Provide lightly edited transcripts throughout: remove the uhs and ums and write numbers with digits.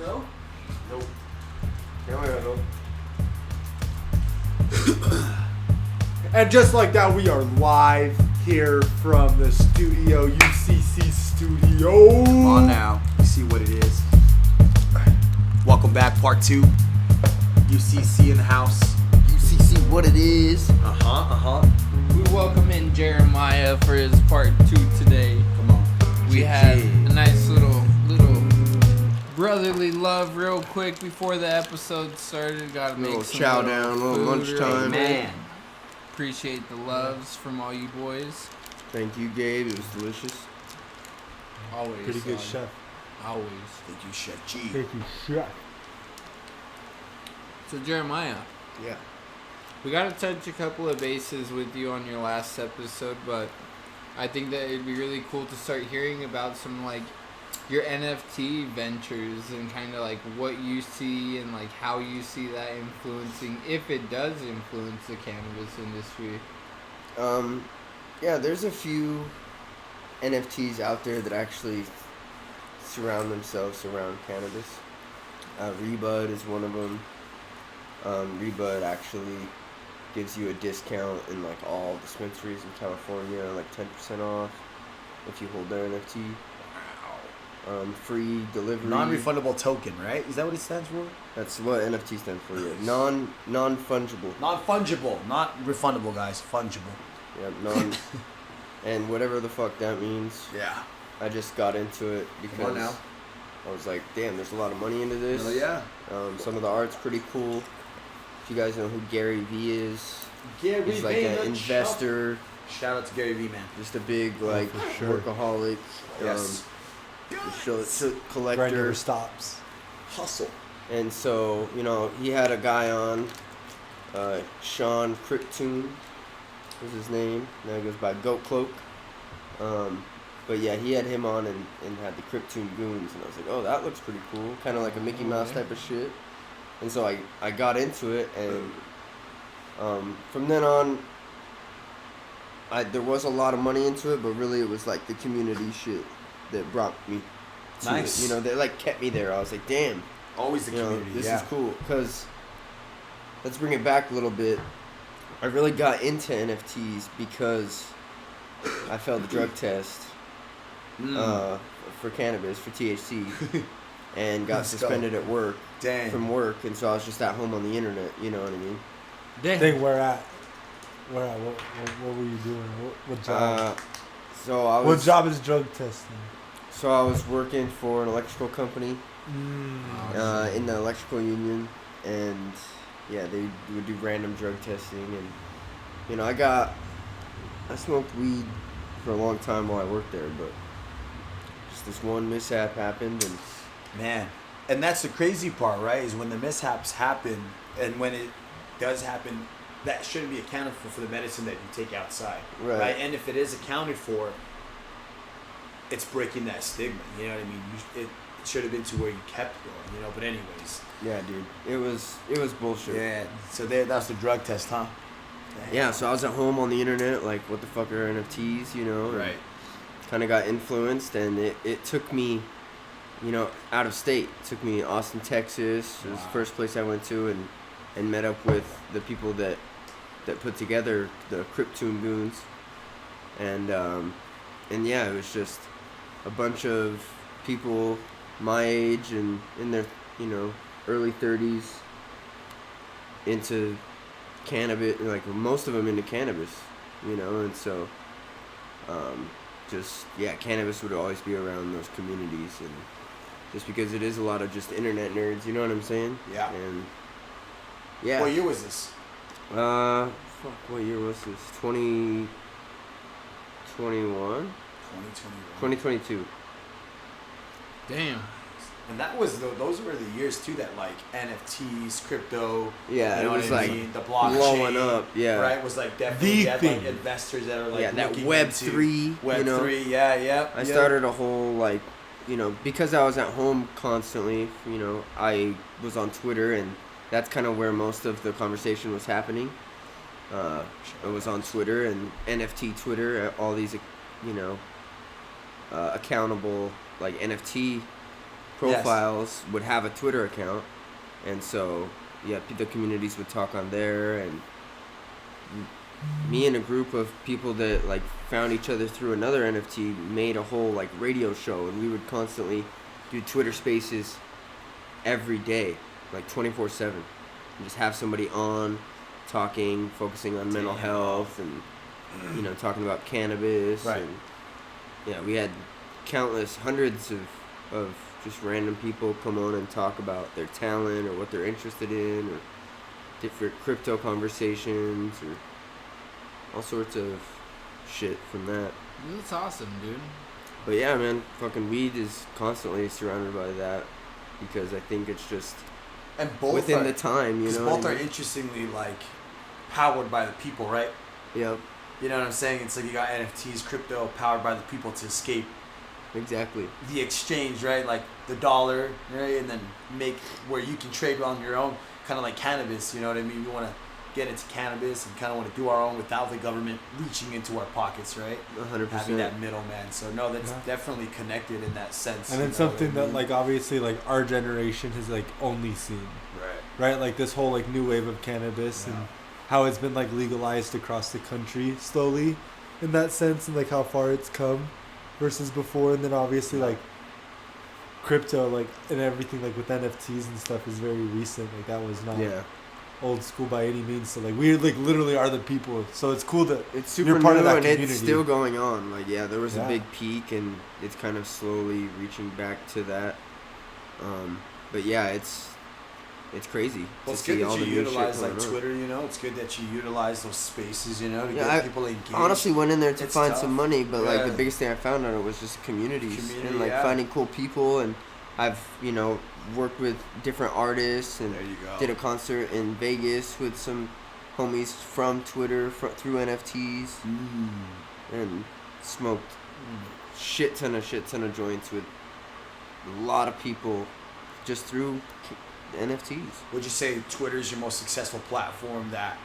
No? Nope. No. And just like that, we are live here from the studio, UCC studio. Come on now. You see what it is. Welcome back, part 2. UCC in the house. UCC, what it is. We welcome in Jeremiah for his part 2 today. Come on. We had a nice little brotherly love real quick before the episode started. Gotta make Little some chow little down, little food lunchtime. real quick. Man. Appreciate the loves from all you boys. Thank you, Gabe. It was delicious. Always. Pretty good son. chef. Always. Thank you, Chef G. Thank you, chef. So Jeremiah, Yeah. we got to touch a couple of bases with you on your last episode, but I think that it'd be really cool to start hearing about some like your NFT ventures and kind of like what you see and like how you see that influencing, if it does influence the cannabis industry. Yeah, there's a few NFTs out there that actually surround themselves around cannabis. Rebud is one of them. Rebud actually gives you a discount in like all dispensaries in California, like 10% off if you hold their NFT. Free delivery. Non-refundable token, right? Is that what it stands for? That's what NFT stands for. Yeah. Non-fungible. Non-fungible. Not refundable, guys. Fungible. Yeah, and whatever the fuck that means. Yeah. I just got into it because on now. I was like, damn, there's a lot of money into this. Oh, yeah. Some of the art's pretty cool. If you guys know who Gary V is, Gary he's like an investor, Shout out to Gary V, man. just a big like for sure. workaholic, Yes. collector. Never stops. Hustle. And so, he had a guy on, Sean Cryptoon was his name. Now he goes by Goat Cloak. But yeah, he had him on and had the Cryptoon Goons, and I was like, oh, that looks pretty cool. Kind of like a Mickey Mouse type of shit. And so I got into it, and from then on, there was a lot of money into it, but really it was like the community shit that brought me to Nice. it. That like kept me there. I was like, damn. Always the community. This yeah. is cool, because let's bring it back a little bit. I really got into NFTs because I failed the drug test for cannabis, for THC, and got suspended at work from work, and so I was just at home on the internet, you know what I mean? Dang, where at? What were you doing? What job? What job is drug testing? So I was working for an electrical company in the electrical union, and yeah, they would do random drug testing, and I smoked weed for a long time while I worked there, but just this one mishap happened, and Man. And that's the crazy part, right? Is when the mishaps happen, and when it does happen, that shouldn't be accounted for the medicine that you take outside. Right. And if it is accounted for, it's breaking that stigma. You know what I mean? It should have been to where you kept going, But anyways. yeah, dude, it was bullshit. Yeah. So that's the drug test, huh? Yeah, so I was at home on the internet, like, what the fuck are NFTs, Right. Kind of got influenced, and it took me, out of state. It took me Austin, Texas. It was the first place I went to, and met up with the people that put together the Cryptoon Goons. And yeah, it was just a bunch of people my age and in their, early 30s into cannabis, like most of them into cannabis, and so cannabis would always be around those communities, and just because it is a lot of just internet nerds, you know what I'm saying? Yeah. And yeah. What year was this? What year was this? 2021? 2021. 2022. Damn. And those were the years too that like NFTs, crypto, Yeah, you know it was what I like mean? The blockchain, blowing up, yeah. right? Was like definitely The had, thing. like investors that are like That looking Web3, into Web3, yeah. I started a whole, like, because I was at home constantly, I was on Twitter, and that's kind of where most of the conversation was happening. It was on Twitter and NFT Twitter, all these, accountable, like, NFT profiles would have a Twitter account, and so yeah, the communities would talk on there, and me and a group of people that like found each other through another NFT made a whole like radio show, and we would constantly do Twitter Spaces every day, like 24/7, and just have somebody on talking, focusing on mental health, and talking about cannabis. Right. And yeah, we had countless hundreds of just random people come on and talk about their talent or what they're interested in, or different crypto conversations, or all sorts of shit from that. That's awesome, dude. But yeah, man, fucking weed is constantly surrounded by that, because I think it's just And both within are, the time, you 'cause know. both what I are mean? interestingly like powered by the people, right? Yep, You know what I'm saying? It's like you got NFTs, crypto, powered by the people to escape exactly. the exchange, right? Like the dollar, right? And then make where you can trade on your own, kind of like cannabis. You know what I mean? We want to get into cannabis and kind of want to do our own without the government reaching into our pockets, right? 100%. Having that middleman. So no, that's definitely connected in that sense. And then you know something what I that mean? like obviously like our generation has like only seen, Right. right? Like this whole like new wave of cannabis Yeah. and how it's been like legalized across the country slowly, in that sense, and like how far it's come versus before. And then obviously like crypto, like and everything like with NFTs and stuff is very recent. Like that was not Yeah, old school by any means. So like we like literally are the people. So it's cool that it's super you're part new of that and community. it's still going on. Like, yeah, there was a Yeah. big peak, and it's kind of slowly reaching back to that. But yeah, it's crazy Well, to it's good see all that the you new shit utilize going like on. Twitter. You know, it's good that you utilize those spaces. You know, to Yeah, get I people engaged. Honestly, went in there to It's find tough. some money, but like the Yeah. biggest thing I found on it was just communities Community, and like yeah. finding cool people. And I've worked with different artists, and There you go. did a concert in Vegas with some homies from Twitter through NFTs, and smoked shit ton of joints with a lot of people just through NFTs. Would you say Twitter is your most successful platform that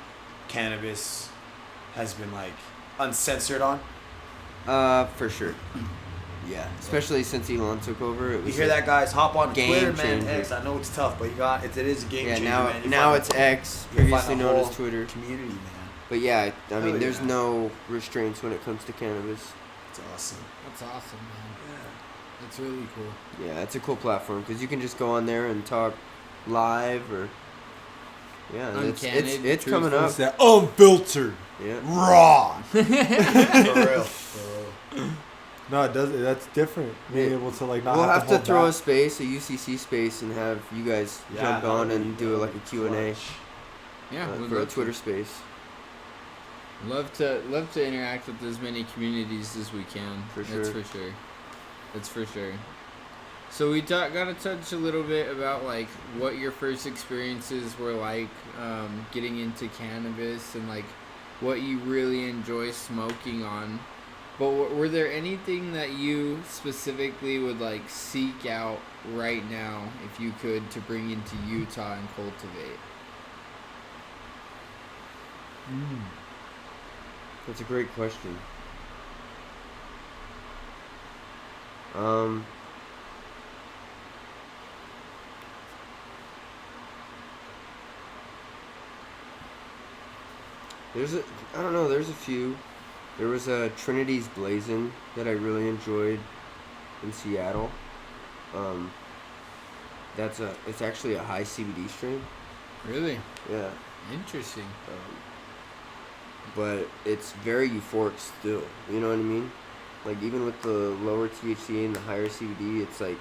cannabis has been like uncensored on? For sure. Yeah, especially since Elon took over. It You was hear that, guys? Hop on game Twitter, man. changer. X. I know it's tough, but it is a game Yeah, changer. now man. You now find it's a- X, you find previously a known as whole Twitter. Community, man. But yeah, I mean, Hell there's yeah. no restraints when it comes to cannabis. It's awesome. That's awesome, man. Yeah. That's really cool. Yeah, it's a cool platform because you can just go on there and talk live, or yeah, it's coming up. It's that unfiltered, Yeah, raw. For real. For real. No, it does. That's different. Being Yeah. able to like not we'll have to hold throw a back. space, a UCC space, and have you guys Yeah, jump that on would and be- do that like would a be Q&A clutch. Yeah, we'd for a love Twitter space. Love to interact with as many communities as we can. For That's sure. for sure. That's for sure. So we got to touch a little bit about like what your first experiences were like, getting into cannabis, and like what you really enjoy smoking on. But were there anything that you specifically would like seek out right now, if you could, to bring into Utah and cultivate? That's a great question. There's a few. There was a Trinity's Blazin' that I really enjoyed in Seattle. It's actually a high CBD strain. Really Yeah. interesting. But it's very euphoric still. You know what I mean? Like, even with the lower THC and the higher CBD, it's like,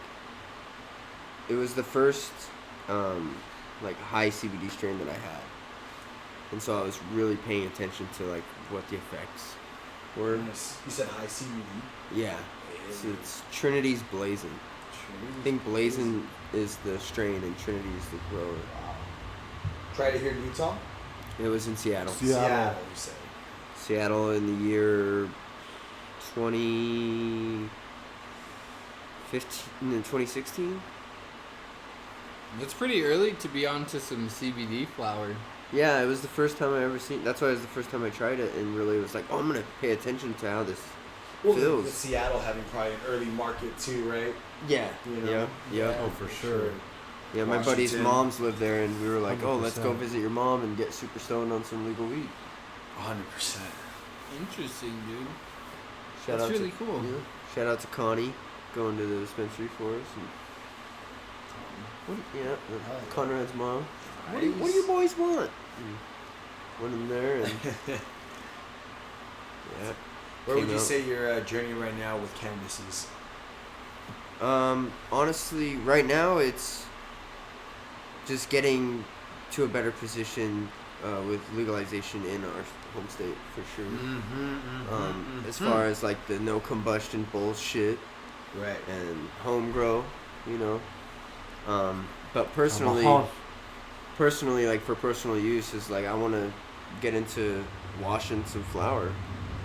it was the first like high CBD strain that I had, and so I was really paying attention to like what the effects were. Nice. You said high CBD. Yeah, so it's Trinity's Blazin'. I think Blazin' is the strain and Trinity is the grower. Wow. Try to hear in Utah? It was in Seattle. Seattle. You said. Seattle in the year 2016. It's pretty early to be onto some CBD flower. Yeah, it was the first time I ever seen. That's why it was the first time I tried it, and really was like, oh, I'm gonna pay attention to how this Well, feels. with Seattle having probably an early market too, right? Yeah. You know? Yeah. Oh, for sure. Yeah, my buddy's Washington. moms live there, and we were like, oh, let's go 100%. visit your mom and get super stoned on some legal weed. 100%. Interesting, dude. Shout That's out really to, cool. Yeah. Shout out to Connie going to the dispensary for us. And Conrad's mom. What do you boys want? And went in there and yeah. Where would Came you out. say your journey right now with cannabis is? Honestly, right now it's just getting to a better position with legalization in our home state for sure. As far as like the no combustion bullshit Right. and home grow, you know. But personally, like for personal use, is like I want to get into washing some flour,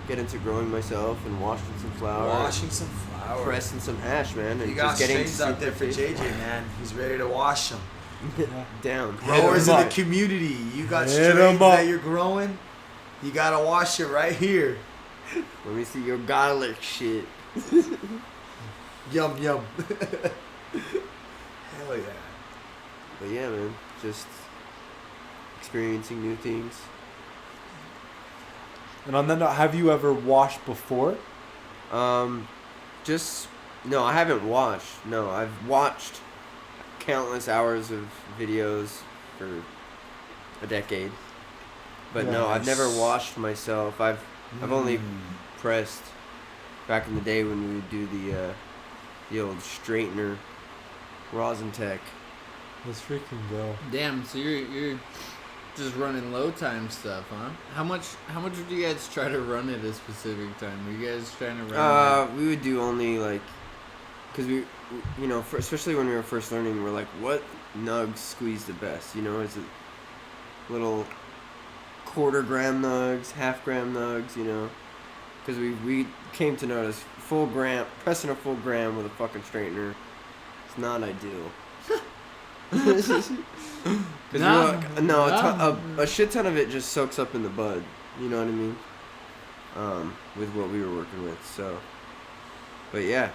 get into growing myself and washing some flour, Washing some flour. pressing some hash, man, and You got just getting strains out there for super JJ, man. He's ready to wash them. down. Growers in him the up. community, you got Hit strains 'em up. that you're growing. You gotta wash it right here. Let me see your garlic shit. Yum yum. Hell yeah. But yeah, man, just experiencing new things. And on that note, have you ever washed before? Just no, I haven't watched. No, I've watched countless hours of videos for a decade. But no, I've never Nice. washed myself. I've only pressed back in the day when we would do the old straightener, rosin tech. Let's freaking go. Damn, so you're just running low time stuff, huh? How much would you guys try to run at a specific time? Were you guys trying to run? We would do only like, cause we you know, especially when we were first learning, we're like, what nugs squeeze the best? You know, is it little quarter-gram nugs, half-gram nugs? You know, because we came to notice pressing a full gram with a fucking straightener, it's not ideal. A shit ton of it just soaks up in the bud. You know what I mean? With what we were working with, so. But yeah.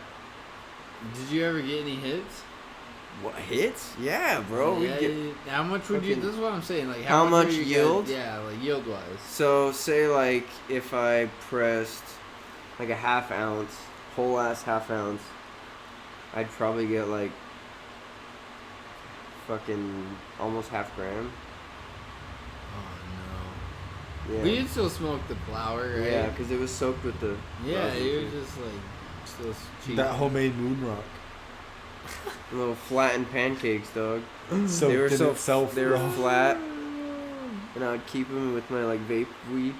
Did you ever get any hits? What hits? Yeah, bro. Yeah, We get, how much would you? fucking- This is what I'm saying. Like How much were you yield? Guys, yeah, like yield wise. so say like if I pressed like a half ounce, whole ass half ounce, I'd probably get like fucking almost half gram. Oh no. Yeah. We could still smoke the flower, right? Yeah, because it was soaked with the. Yeah, rosin it was too. just like still cheap. That homemade moon rock. Little flattened pancakes, dog. So They were so itself, they were bro. flat, and I would keep them with my like vape weed.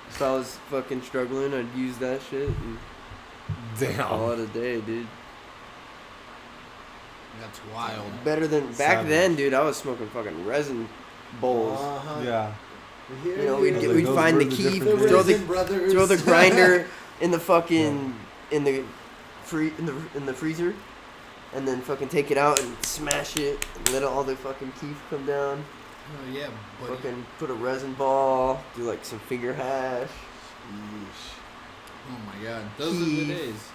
If I was fucking struggling, I'd use that shit and call it a day, dude. That's wild. Better than back Savage. then, dude. I was smoking fucking resin bowls. Uh-huh. Yeah. You know, we'd Yeah, we'd those find were the the key, different throw days. the brothers. throw the grinder in the fucking in the freezer, and then fucking take it out and smash it and let all the fucking keef come down. Oh yeah, buddy. Fucking put a resin ball, do like some finger hash. Oh my god, those are the Keef. days.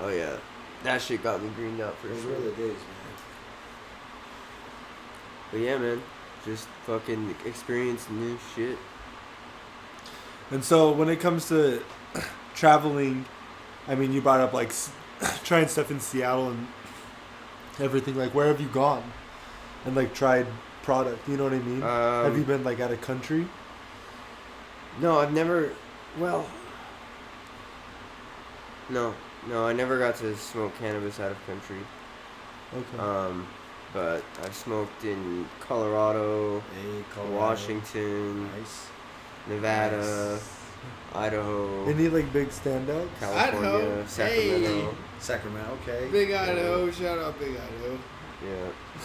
Oh yeah, that shit got me greened out for Those sure. were the days, man. But yeah, man, just fucking experience new shit. And so when it comes to traveling, I mean, you brought up like trying stuff in Seattle and everything. Like, where have you gone and like tried product? You know what I mean? Have you been like out of country? No, I've never. Well, no, I never got to smoke cannabis out of country. Okay. But I've smoked in Colorado, Hey, Colorado. Washington, Nice. Nevada, Nice. Idaho, Any like big standouts? California, Idaho, Sacramento. hey. Sacramento, okay. Big Idaho, shout out Big Idaho.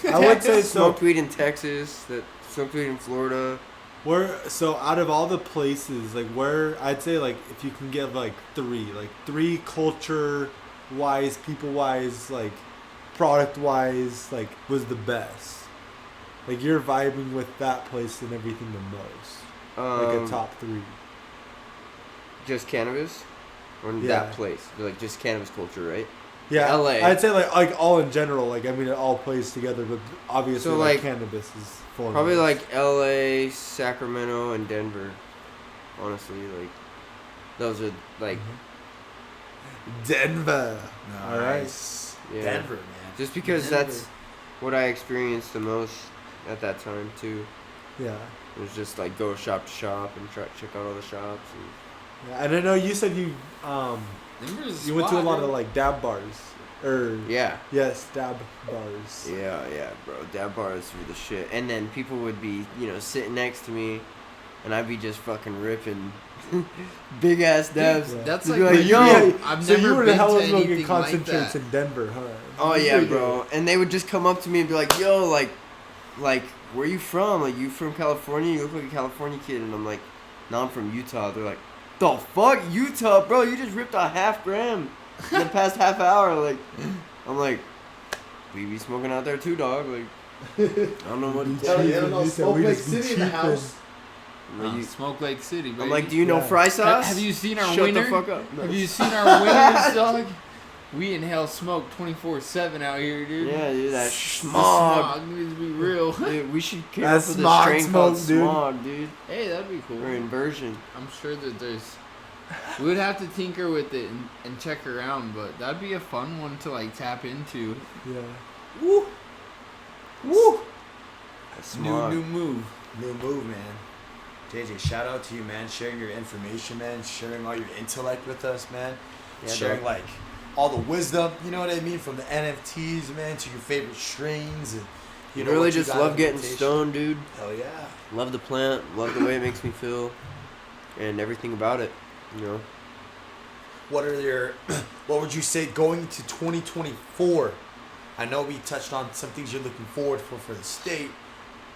Yeah. I would say so. Smoked weed in Texas. Smoked weed in Florida. So out of all the places, like where I'd say like if you can give like three culture wise, people wise, like product wise, like was the best. Like you're vibing with that place and everything the most. Like a top 3. just cannabis, or Yeah. that place, like just cannabis culture, right? Yeah, LA. I'd say like all in general. Like I mean, it all plays together, but obviously So, like like, cannabis is foremost. Probably like LA, Sacramento, and Denver. Honestly, like those are like Denver. All right. Nice. Yeah. Denver, man. just because Denver. that's what I experienced the most at that time too. Yeah. It was just like go shop to shop and check out all the shops. And Yeah. And I know you said you Denver's you went to a spot, lot of dude. like dab bars, or yeah, dab bars. yeah, bro. Dab bars were the shit. And then people would be, sitting next to me, and I'd be just fucking ripping big ass dabs. Yeah. That's You'd like, be like, yo, yo, I've so never you were been the hell to of smoking anything like concentrates that. in Denver, huh? Oh yeah, Really? bro. And they would just come up to me and be like, "Yo, like, where you from? Like, you from California? You look like a California kid." And I'm like, "No, I'm from Utah." They're like, "The fuck, Utah, bro? You just ripped a half gram in the past half hour." Like, I'm like, "We be smoking out there too, dog." Like, I don't know what to tell you. I don't know, Smoke Lake City in the house. Like, Smoke Lake City, baby. I'm like, "Do you know Yeah. fry sauce?" Have you seen our Shut winter? the fuck up. No. Have you seen our winters, dog? We inhale smoke 24/7 out here, dude. Yeah, dude, that The smog. smog needs to be real. Dude, we should care That for the smog strain called smoke, dude. smog, dude. Hey, that'd be cool. Or inversion. I'm sure that we would have to tinker with it and check around, but that'd be a fun one to like tap into. Yeah. Woo. Woo. Smog. New move. New move, man. JJ, shout out to you, man. Sharing your information, man. Sharing all your intellect with us, man. Yeah, Sharing dog. like all the wisdom, you know what I mean, from the NFTs, man, to your favorite strains, and you know really what you just got love in getting rotation. stoned, dude. Hell yeah. Love the plant. Love the way it makes me feel, and everything about it. What would you say going into 2024? I know we touched on some things you're looking forward for the state.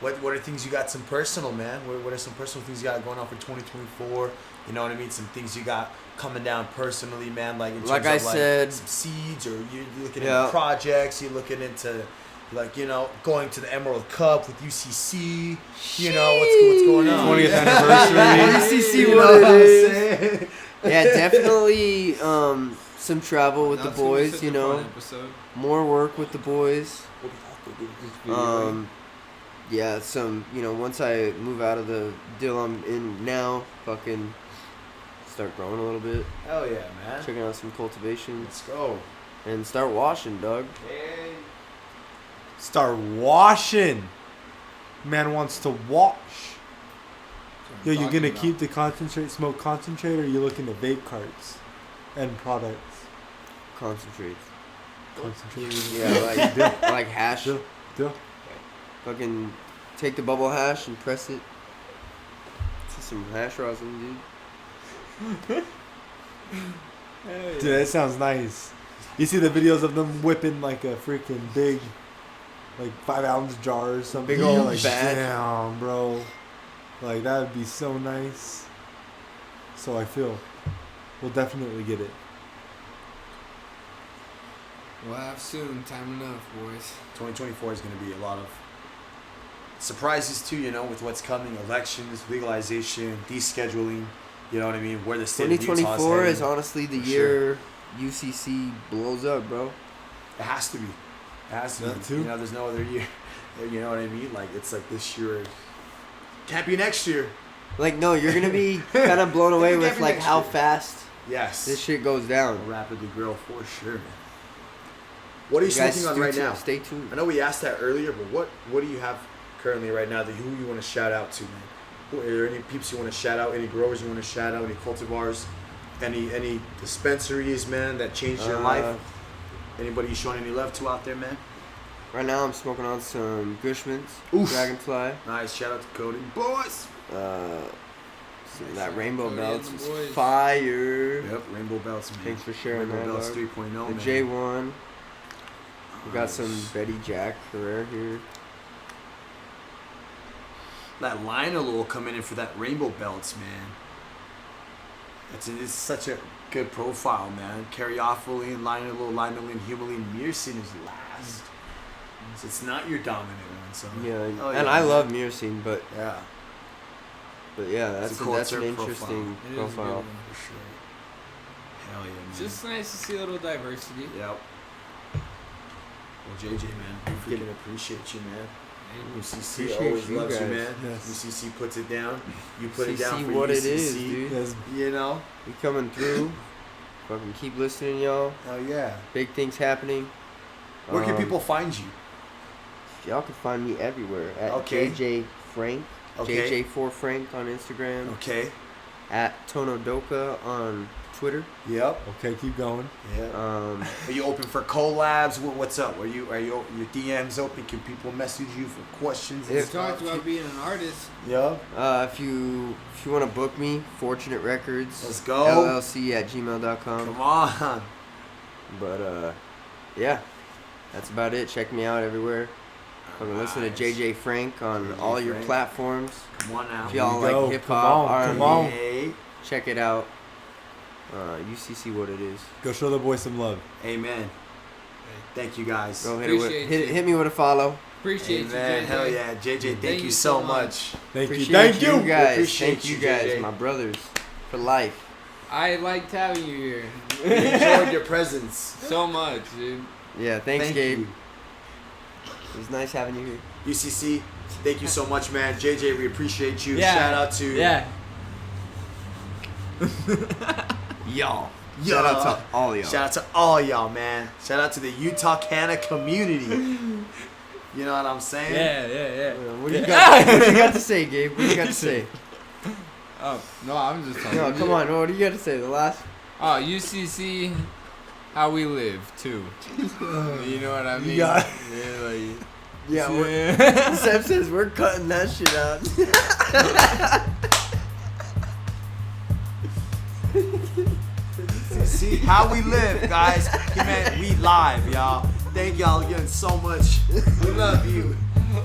What are things you got some personal, man? What are some personal things you got going on for 2024? You know what I mean? Some things you got coming down personally, man, like in terms Like I of said- some seeds, or you're looking Yeah. into projects, you're looking into going to the Emerald Cup with UCC. You know what's going on? 20th anniversary. UCC, You what know it what I'm is. saying? Yeah, definitely some travel with Now the it's gonna be boys. such You a fun know, episode. more work with the boys. Yeah, once I move out of the deal I'm in now, fucking start growing a little bit, Hell yeah, man. checking out some cultivation, Let's go. and start washing, dog. Start washing. Man wants to wash. Yo, you gonna keep the smoke concentrate, or you looking at vape carts and products? Concentrate. Concentrate. Yeah, like hash. Duh. Fucking take the bubble hash and press it to some hash rosin, dude. Dude, that sounds nice. You see the videos of them whipping like a freaking big, like 5-ounce jar or something. Big old like, bag. damn, bro. Like that would be so nice. So I feel we'll definitely get it. We'll have soon. Time enough, boys. 2024 is going to be a lot of surprises too, with what's coming, elections, legalization, descheduling, you know what I mean, where the state of Utah's 2024 heading. is honestly the For year UCC blows up, bro. It has to be. It has to That be. too. There's no other year. You know what I mean? Like, it's like this year. Can't be next year. Like, no, you're gonna be kind of blown away with Every like next how year. fast Yes. this shit goes down. will rapidly grow for sure, man. What are you guys smoking on stay right tuned- now? Stay tuned. I know we asked that earlier, but what do you have currently right now? Who you want to shout out to, man? Are there any peeps you want to shout out? Any growers you want to shout out? Any cultivars? Any dispensaries, man, that changed your life? Anybody you showing any love to out there, man? Right now, I'm smoking on some Gushmans, Oof. Dragonfly, Nice. Shout out to Cody. Boys. that Rainbow Cody Belts and is the boys. fire. Yep. Rainbow Belts, man. Thanks for sharing Rainbow that, Belts dog. 3.0, The man. J1. We got some Nice. Betty Jack Herrera here. That Lionel will come in for that Rainbow Belts, man. It's such a good profile, man. Cariophylline, Linolene, Humulene, Myrcene is last. So it's not your dominant one. So Yeah, Oh, and yeah, I man. love Myrcene, but Yeah. But yeah, It's that's a cool that's an profile. interesting It is a good profile. one. For sure. Hell yeah, man. It's just nice to see a little diversity. Yep. Well, JJ, man, we freaking appreciate you, man. UCC Appreciate always you loves you, guys. man. Yes. UCC puts it down. You put it down See for what UCC. it is, dude. Yes. You know? We coming through. Fucking keep listening, y'all. Hell yeah. Big things happening. Where can people find you? Y'all can find me everywhere at Okay. JJ Frank. Okay. JJ4Frank on Instagram. Okay. At Tonodoka on Twitter. Yep. Okay, keep going. Yeah. Um, Are you open for collabs? What's up? Are your DMs open? Can people message you for questions? And We If- talked about being an artist. Yeah. if you want to book me, Fortunate Records. Let's go. LLC@gmail.com. Come on. But yeah, that's about it. Check me out everywhere. Fucking listen to Nice. JJ Frank on JJ all your Frank. platforms. Come on now. If y'all Here we go. like hip Come hop, on, R&B, come on. Hey. check it out. UCC what it is. Go show the boy some love. Amen. Thank you guys. Go hit it with, Appreciate hit, you. hit me with a follow. Appreciate Amen. you, JJ. Hell yeah. JJ, thank you so much. Thank Appreciate you. Thank you you. guys. Appreciate Thank you you, guys, JJ. my brothers, for life. I liked having you here We enjoyed your presence. so much, dude. Yeah, thanks, Thank Gabe. you. It was nice having you here. UCC, thank you so much, man. JJ, we appreciate you. Yeah. Shout out to Yeah. Y'all. Yo. Shout out to all y'all. Shout out to all y'all, man. Shout out to the Utah Canna community. You know what I'm saying? Yeah. What do you got to say, Gabe? What do you got to say? Oh, no, I'm just talking. No, come on. What do you got to say? The last. Oh, UCC, how we live, too. You know what I mean? got- Yeah, like... Yeah, Seb says we're cutting that shit out. See how we live, guys. Man, we live, y'all. Thank y'all again so much. We love you.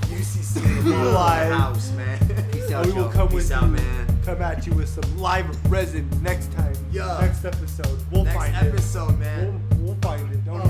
UCC in the Live. house, man. Peace out, We will y'all. come Peace with out, you. man. Come at you with some live resin next time. Yeah. Next episode. We'll Next find episode, it. man. We'll find it. Don't